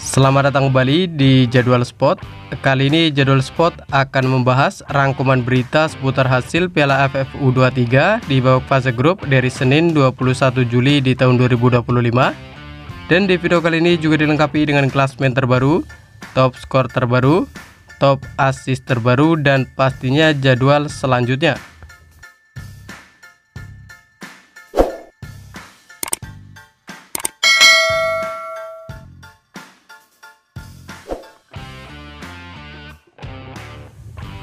Selamat datang kembali di Jadwal Spot. Kali ini Jadwal Spot akan membahas rangkuman berita seputar hasil Piala AFF U23 di babak fase grup dari Senin 21 Juli di tahun 2025. Dan di video kali ini juga dilengkapi dengan klasmen terbaru, top skor terbaru, top assist terbaru, dan pastinya jadwal selanjutnya.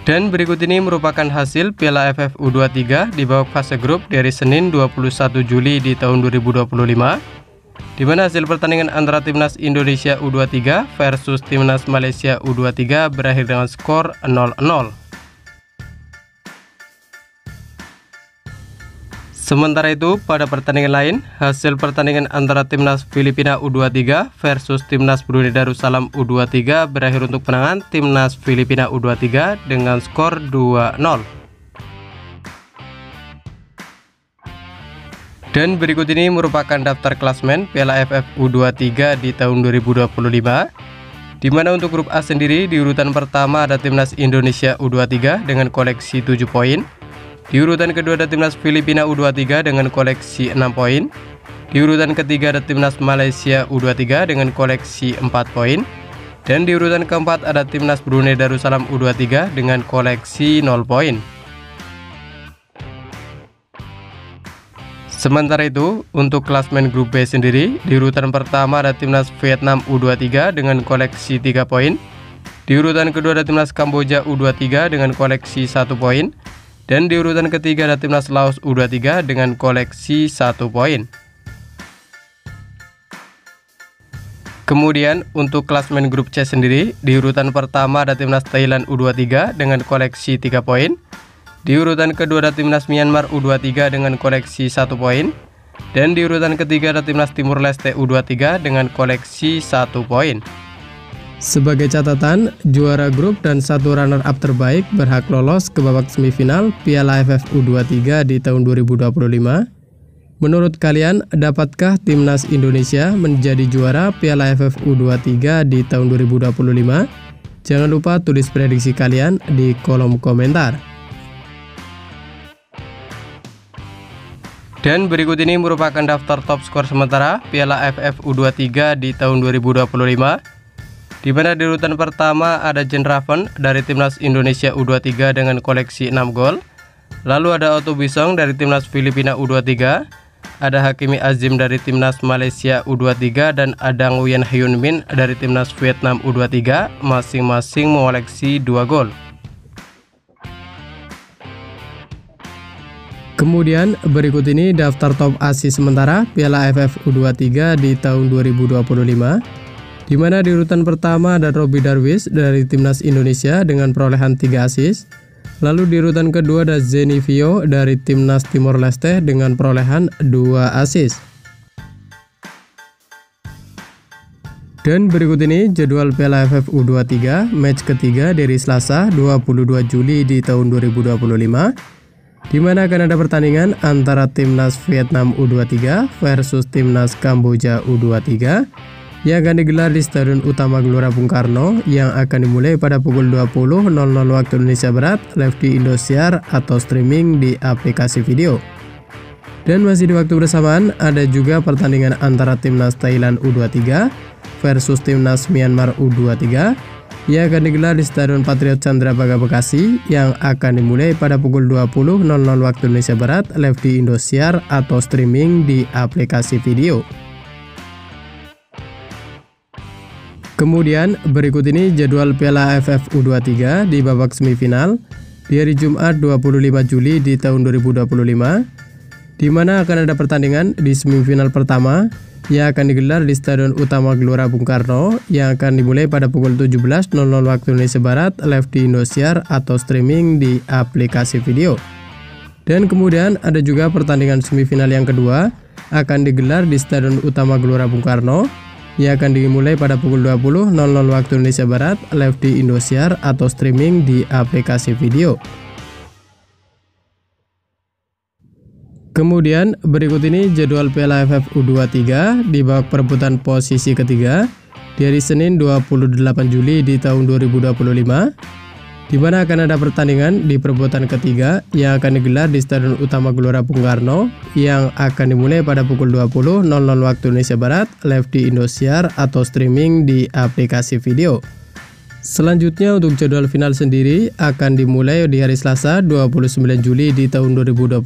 Dan berikut ini merupakan hasil Piala AFF U23 di babak fase grup dari Senin 21 Juli di tahun 2025, di mana hasil pertandingan antara Timnas Indonesia U23 versus Timnas Malaysia U23 berakhir dengan skor 0-0. Sementara itu, pada pertandingan lain, hasil pertandingan antara Timnas Filipina U23 versus Timnas Brunei Darussalam U23 berakhir untuk kemenangan Timnas Filipina U23 dengan skor 2-0. Dan berikut ini merupakan daftar klasmen Piala AFF U23 di tahun 2025, di mana untuk grup A sendiri di urutan pertama ada Timnas Indonesia U23 dengan koleksi 7 poin. Di urutan kedua ada Timnas Filipina U23 dengan koleksi 6 poin. Di urutan ketiga ada Timnas Malaysia U23 dengan koleksi 4 poin. Dan di urutan keempat ada Timnas Brunei Darussalam U23 dengan koleksi 0 poin. Sementara itu, untuk klasmen grup B sendiri, di urutan pertama ada Timnas Vietnam U23 dengan koleksi 3 poin. Di urutan kedua ada Timnas Kamboja U23 dengan koleksi 1 poin. Dan di urutan ketiga ada Timnas Laos U23 dengan koleksi 1 poin. Kemudian untuk klasmen grup C sendiri, di urutan pertama ada Timnas Thailand U23 dengan koleksi 3 poin. Di urutan kedua ada Timnas Myanmar U23 dengan koleksi 1 poin. Dan di urutan ketiga ada Timnas Timur Leste U23 dengan koleksi 1 poin. Sebagai catatan, juara grup dan satu runner-up terbaik berhak lolos ke babak semifinal Piala AFF U23 di tahun 2025. Menurut kalian, dapatkah Timnas Indonesia menjadi juara Piala AFF U23 di tahun 2025? Jangan lupa tulis prediksi kalian di kolom komentar. Dan berikut ini merupakan daftar top skor sementara Piala AFF U23 di tahun 2025. Di mana di urutan pertama ada Jean Raven dari Timnas Indonesia U23 dengan koleksi 6 gol. Lalu ada Otto Bisong dari Timnas Filipina U23, ada Hakimi Azim dari Timnas Malaysia U23, dan ada Nguyen Hyun Min dari Timnas Vietnam U23, masing-masing mengoleksi 2 gol. Kemudian berikut ini daftar top assist sementara Piala AFF U23 di tahun 2025. Di mana di urutan pertama ada Robby Darwish dari Timnas Indonesia dengan perolehan 3 assist. Lalu di urutan kedua ada Zeni Vio dari Timnas Timor Leste dengan perolehan 2 assist. Dan berikut ini jadwal Piala AFF U23 match ketiga dari Selasa 22 Juli di tahun 2025. Di mana akan ada pertandingan antara Timnas Vietnam U23 versus Timnas Kamboja U23 yang akan digelar di Stadion Utama Gelora Bung Karno, yang akan dimulai pada pukul 20.00 waktu Indonesia Barat, live di Indosiar atau streaming di aplikasi video. Dan masih di waktu bersamaan ada juga pertandingan antara Timnas Thailand U23 versus Timnas Myanmar U23 yang akan digelar di Stadion Patriot Candrabaga Bekasi, yang akan dimulai pada pukul 20.00 waktu Indonesia Barat, live di Indosiar atau streaming di aplikasi video. Kemudian berikut ini jadwal Piala AFF U23 di babak semifinal di hari Jumat 25 Juli di tahun 2025, di mana akan ada pertandingan di semifinal pertama yang akan digelar di Stadion Utama Gelora Bung Karno, yang akan dimulai pada pukul 17.00 waktu Indonesia Barat, live di Indosiar atau streaming di aplikasi video. Dan kemudian ada juga pertandingan semifinal yang kedua akan digelar di Stadion Utama Gelora Bung Karno, yang akan dimulai pada pukul 20.00 waktu Indonesia Barat, live di Indosiar atau streaming di aplikasi video. Kemudian berikut ini jadwal Piala AFF U23 di babak perebutan posisi ketiga, di hari Senin 28 Juli di tahun 2025, di mana akan ada pertandingan di perebutan ketiga yang akan digelar di Stadion Utama Gelora Bung Karno yang akan dimulai pada pukul 20.00 waktu Indonesia Barat, live di Indosiar atau streaming di aplikasi video. Selanjutnya untuk jadwal final sendiri akan dimulai di hari Selasa 29 Juli di tahun 2025,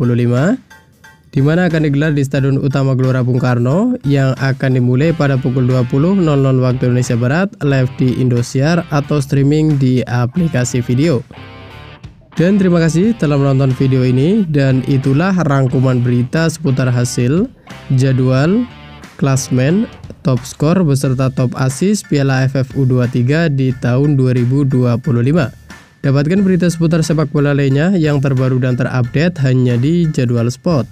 di mana akan digelar di Stadion Utama Gelora Bung Karno yang akan dimulai pada pukul 20.00 waktu Indonesia Barat, live di Indosiar atau streaming di aplikasi video. Dan terima kasih telah menonton video ini, dan itulah rangkuman berita seputar hasil, jadwal, klasmen, top skor beserta top assist Piala AFF U23 di tahun 2025. Dapatkan berita seputar sepak bola lainnya yang terbaru dan terupdate hanya di Jadwal Sport.